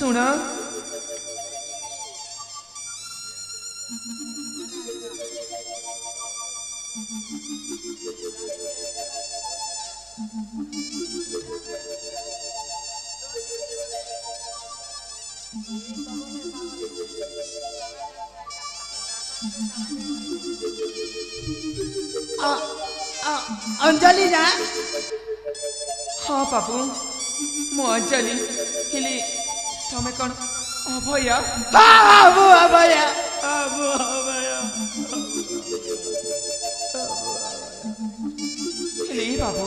सुन अंजलि ना हाँ बाबू मु अंजलि हेली तमें कौन अभया बाबू अभया बाबू अभया हेली बाबू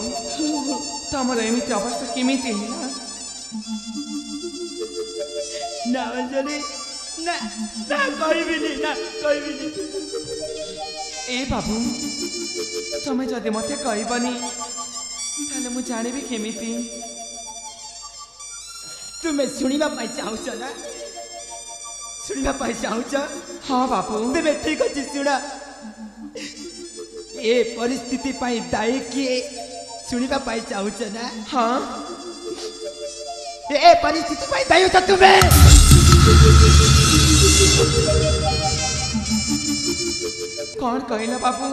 तमर एमती अवस्था केमिति होला ना अंजलि ना ना कहबिनी ना कहबिनी ए बाबू तमें जदि मते कहबनी ताले मु जानिबी केमिति तुम्हें सुनिबा पाई चाहुछ ना सुनिबा पाई चाहुछ हाँ बाबू तेरे ठीक अच्छी सुना ये परिस्थिति पाई दायी किए सुनिबा पाई चाहुछ ना हाँ ये परिस्थिति पाई दायी हो तुम्हें कौन कहला बाबू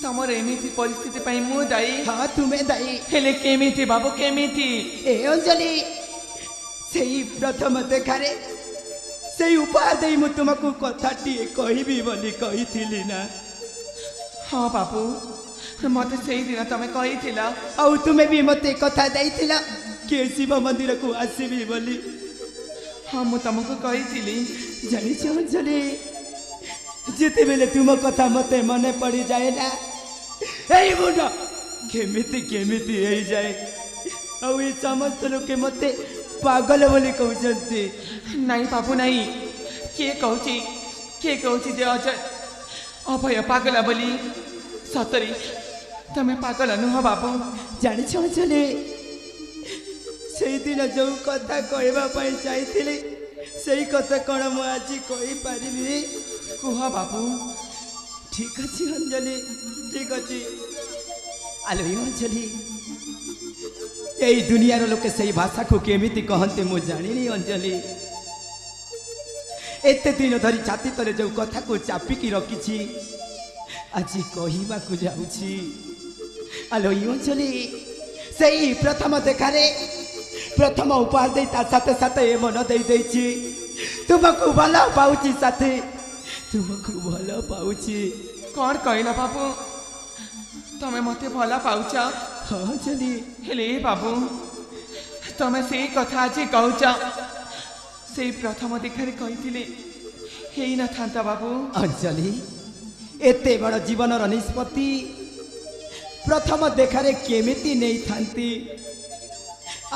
तमर एमिति परिस्थिति पाई मु दायी हाँ तुम्हें दायी हेले केमिति बाबू केमिति ए अंजलि सेही प्रथम देखारे सेही उपहार दे मु तुमको कथाटी कहबी बोली कहिथिली ना हाँ बाबू मते सेही दिन तमे कहिथिला आउ तुमे भी मते कथा दैथिला के शिव मंदिर को आसीबी बोली हाँ मु तुमको कहिथिली जानी छ अंजलि जेते बेले तुम कथा मते मने पड़ी जाए ना एई मुंडा केमिति केमिति एई जाए आउ ए समस्त लोके मते पागल बोली कहउछंती नहीं बाबू नहीं के कहूची जे अजय अभय पागल बोली सतरी तमे पागल नुह बाबू जानी छ अंजलि सेई दिन जो कथा कहबा पई चाहथिली सेई कथा कोन मु आज कहि परिबी कुह बाबू ठीक अच्छी अंजलि ठीक अच्छी आलो अंजलि यही दुनियार लोके सही भाषा को केमिति कहते मु जानिनी अंजलि एते दिन धरी छाती तले जो कथा को चापिकी रखिछि आज कहवा को जाउछि आलो अंजलि सही प्रथम देखारे प्रथम उपहार दे ता साथे साथे ए मन दे देछि तुमको भला पाउछि साथे तुमको भला पाउछि कौन कहला बाबू तमे मते भला पाउछ हाँ चली हेले बाबू तमे से कथा आज कहूच से प्रथम देखारे कहिथिले हेई न थांता बाबू अंजलि एते बड़ जीवन निष्पत्ति प्रथम देखारे केमिति नहीं थांती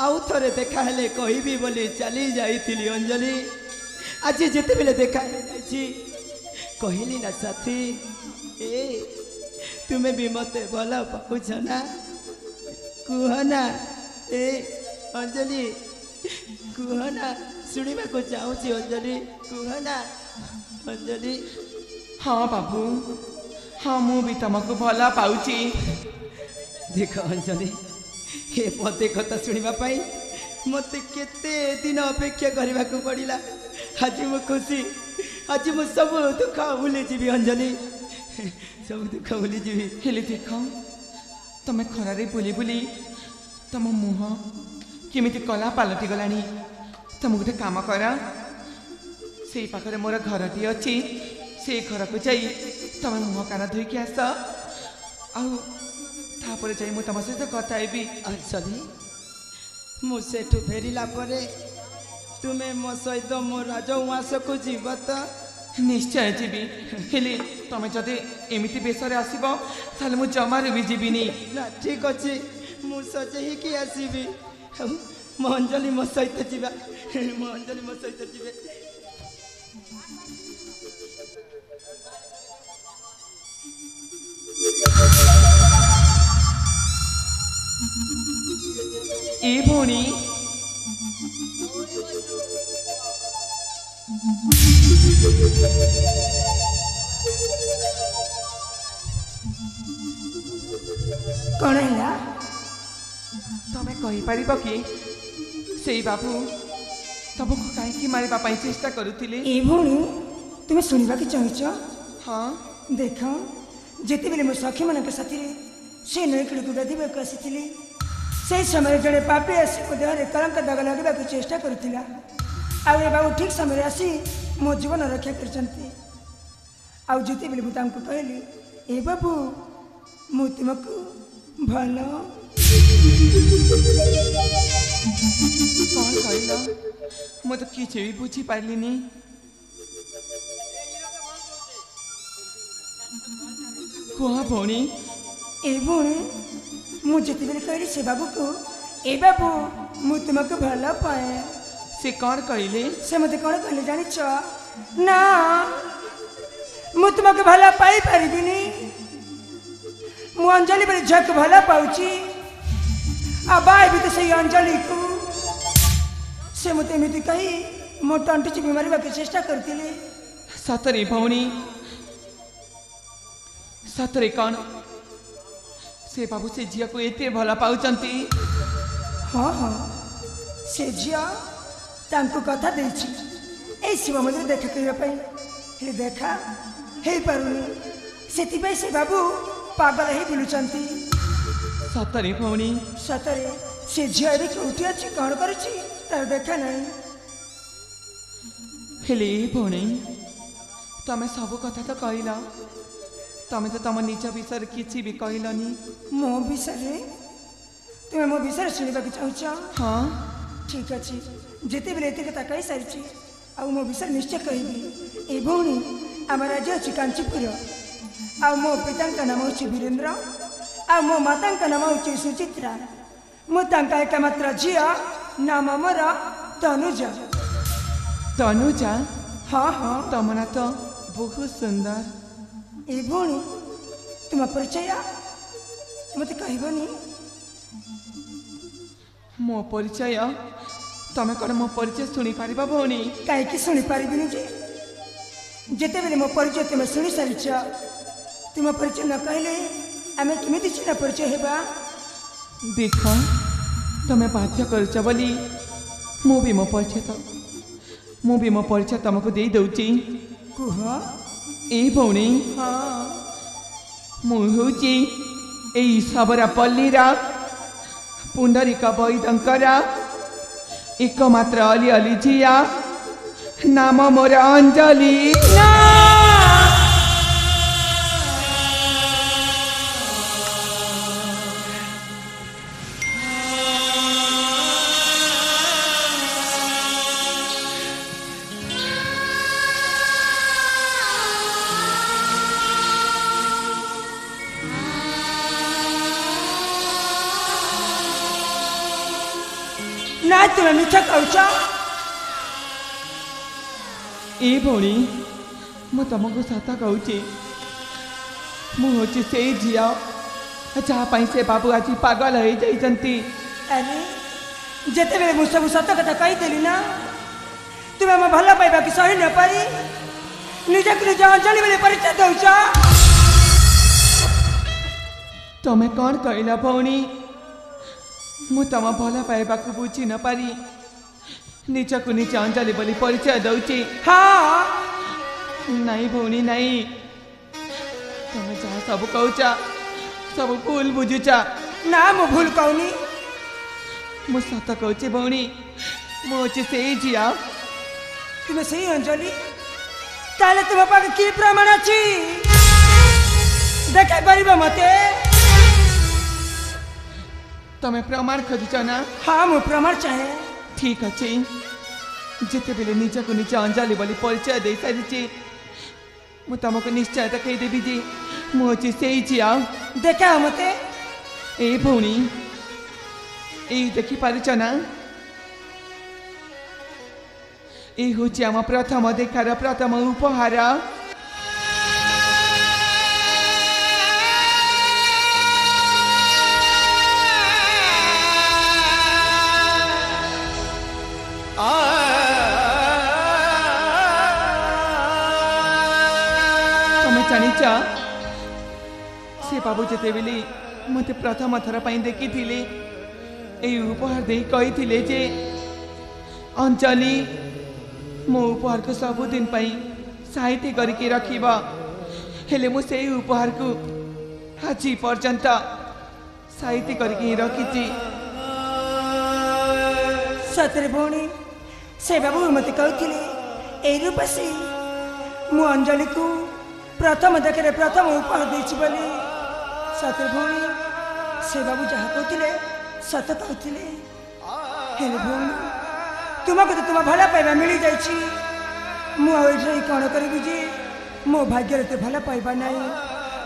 आउ थरे देखा हेले कहबी बोली चली जाइथिली अंजलि आज जेते बेले देखा छी कहली ना साथी ए तुम्हें भी मते भला पाउछ ना कुहना ए अंजलि कुहना सुनिबा को चाहूची अंजलि कुहना अंजलि हाँ बाबू हाँ मु भी तुमको भला पाउची देख अंजलि हे पते कथा सुनिबा पाई मते केते दिन अपेक्षा करबा को पड़िला आज मु खुशी आज मु सब दुख भूली जीवी अंजलि सब दुख भूली जीवी हेले देख तमे खरारे बुली बुली तम मुह केमिति कला पालटी गलानी तम गोटे काम कर से पाखरे मोर घरटी अच्छी से घर को जाई तमे मुह कान धोईकी आस आउ तापर जाई मु तम सहित कथा हेबी अंजलि मु सेठू फेरिला परे तुमे मो सहित मो राजउआस को जीव तो निश्चय जीवी हेले तमे जदि एमिति बेसरे आसीबो ताले मु जमारे भी जीविनी ना ठीक अच्छे मु सजे ही कि आसीबी मो अंजलि मो सहित जीवा मो अंजलि मो सहित जीवे ए भौणी कौन है तमे कहि परिबो कि सेई बाबू ତମକୁ କାହିଁକି ମାରିବା ପାଇଁ ଚେଷ୍ଟା କରୁଥିଲେ? ए भौणी तुम शुणा चाहछ ହଁ देख जितेबले मो सखी मान साथी से नईकड़ी को गाधोक आसी से समय जड़े पापी आसी मो देह कलंक दाग लगे चेष्टा करुला आउ बाबू ठीक समय आसी मो जीवन रक्षा कर जितेबले मुझे कहली ए बाबू मु तुमको भल କଣ କହିଲ? ମୁଁ ତ କିଛି ବି ବୁଝିପାରିଲିନି। କୁହ ଭଉଣୀ। ए भौणी मु जितेबले कहली से बाबू को ए बाबू मु तुमको भल पाए ସେ କଣ କହିଲେ? से मत कौन कहले जानिच ना मु तुमको भल पाई पारिबिनी मु अंजलि बड़ी झक भल पाउची आ बाय भी तो सही अंजलि को से मत एमती कही मो तंटी चिपी मारिबा के चेष्टा करतिले। ସତରେ ଭଉଣୀ ସତରେ କଣ ସେ ବାବୁ ସେ ଝିଅକୁ ଏତେ ଭଲ ପାଉଛନ୍ତି? हाँ हाँ से झिया तांको कथा देछि ए शिव मंदिर देखा करबा हे देखा हे पारुनी सेति पे से बाबू पागल हे बुलुचंती। ସତରେ ଭଉଣୀ सतरे से झिया रे उठी अछि कौन करछि तार देखा नहीं। ହେଲେ ଭଉଣୀ ତମେ ସବୁ କଥା ତ କହିଲ, ତମେ ତ ତମ ନିଜ ବିଷୟରେ କିଛି ବି କହିଲନି। मो विषय तुम मो विषय शुणा चाहछ? ହଁ ठीक अच्छे जिते बेले एत कथा कही सारी आ मो विषय निश्चय कहबी। ए भौणी आम राज्य अच्छी कांचीपुर आ मो पिता नाम हूँ वीरेन्द्र आ मो माता नाम हूँ सुचित्रा मु एकमात्र झील नाम मोर तनुजा। तनुजा? हाँ हाँ ତମ ନା ତ ବହୁତ ସୁନ୍ଦର। ए भौणी तुम परिचय मत कहबनी? ମୋ ପରିଚୟ? ତମେ କଣ ମୋ ପରିଚୟ ଶୁଣିପାରିବ ଭଉଣୀ? कहीं शुणी पारिनी जे जिते बेले मो परिचय तुम शुणी सारी तुम परिचय न कहले आम केमी चिन्ह परिचय हेबा? ଦେଖ ତମେ ବାଧ୍ୟ କରୁଛ ବୋଲି ମୁଁ ବି ମୋ ପରିଚୟ ତମକୁ ଦେଇ ଦଉଛି। कुह ଏଇ ଭଉଣୀ हाँ ମୁଁ ହେଉଛି ଏଇ ଶବରପଲ୍ଲୀର ପୁଣ୍ଡରିକ ବୈଦଙ୍କର एकमात्र अली अली झिया नाम मोर अंजलि। ना तुम मिछ कहछ? ए भौणी मु तुमको सत कहूँ मु हूँ से झील जहाँ से बाबू आज पागल हो जाती। अरे जिते बेले मुझे सब सत कथा कहीदेली ना तुम्हें मो भल पाइबा कि सही न पारी निजक निज अंजलि बेले परिचय दौच। तमें कौन कहला भौणी? मु तम भल पाइबा बुझी न पारी निजक निज अंजलि बोली परिचय दौची। हाँ नहीं भौणी नहीं, तमें जहाँ सब कहूच सब भूल बुझुच। ना मु भूल कहनी मु सत कहूँ भौणी मु हूँ से झिया। तुम्हें सही अंजलि ताले तुम पाखे कि प्रमाण अच्छी देखा पार मते? तमें प्रमाण खोजुच ना? हाँ मु प्रमाण चाहे। ठीक अच्छे जिते बेले निजक निज अंजलि बोली परिचय दे सारी मु तुमको निश्चय तो कहीदेवी जे मु हूँ से झिया। देखा मते? ए भौणी ए देखी पारुच ना? ए हूँ आम प्रथम देखार प्रथम उपहार। जानिच से बाबू जिते बेले मत प्रथम थर देखी उपहार दे कही जे अंजलि मो उपहार को सबुदिन पाई साहित्य करके रखिबा हेले मु सेई उपहार को आज पर्यंत साहित्य करके रखिची। सतरे भौणी से बाबू मत कहते ए रूपसी मु अंजलि को प्रथम देखे प्रथम उपहार देछि बोली। सतरे भौणी से बाबू जहाँ कहते सत कहते हेले भौणी तुमको तो तुम भल पाइबा मिल जाइए मुझे कौन करी जे मो भाग्य तो भल पाइबा ना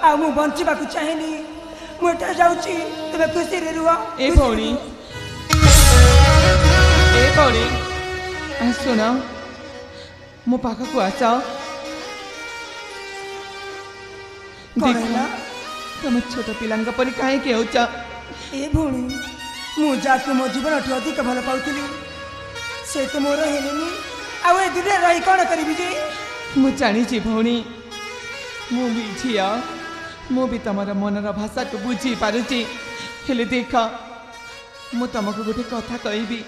आ मु बंचा चाहेनी मुझे जाऊँगी तुम खुशी रे रुह। ए भौणी सुन मो पाख को आस तुम छोट पिला परी कहीं होच। ए भौणी मुझे मो जीवन ठू अधिक भल पाऊली से तो मोर हेलेनी आ दुनिया रही कौन करी जे मु जानी भौणी मु भी झिया मु भी तमर मनर भाषा को बुझी पारुची हेले देख मु तुमको गोटे कथा कहबी।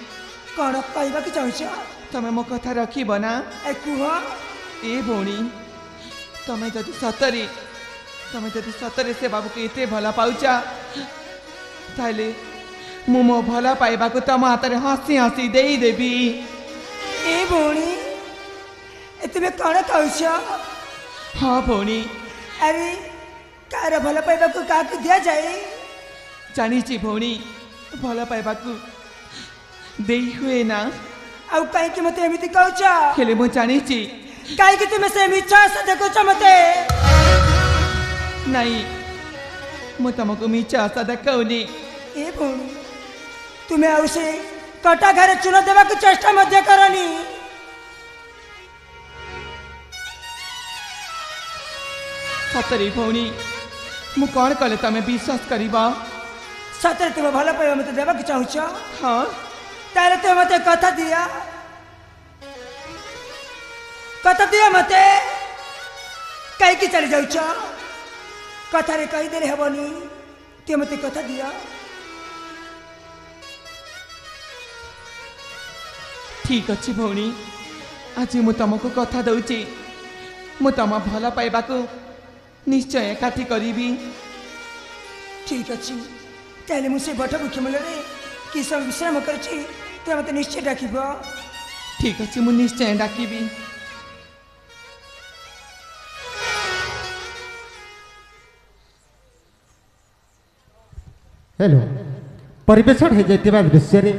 कौन कहवा चाहछ तमे मो कथा रखिब ना? ए कुह। ए भौणी तमे जदि सतरे से बाबू को एते भल पाउच ताले मु मो भल पाइबा को तम हाथ में हसी हसी दे देबी। ए भौणी तुम कौन कहछ? हाँ भौणी। अरे कार भल पाइबा को का दिया जाए? जानी भौणी भल पाइबा को दे हुए ना। आउ कहीं मत एमती कहछ हेले मु जानी कहीं तुम से मिछा से देखुच मते नहीं मु तुमको मिछा आशा देखौनी। ए भौणी तुम्हें आउ से कटा घर चुन देवा को चेष्टा मध्य करनी। सतरे भौणी मु कौन कले तमे विश्वास करिबा? सतरे तुम भल पाइबा मत देवा को चाहछ? हाँ तारे तुम मत कथा दिया मते कहीं चली जाऊच कथा रे कही देले हेबनी ते मते कथा दिया। ठीक अच्छे भौणी आज मु तुमको कथा दउची मु तुम भल पाइबा को निश्चय एकाठी करीबी। ठीक अच्छे ताले मुझे बठ बुख मूल कि सब विश्राम कर मत निश्चय डाक। ठीक अच्छे मु निश्चय डाकबी। हेलो परिवेशन हो जाइतिबा दृश्य रे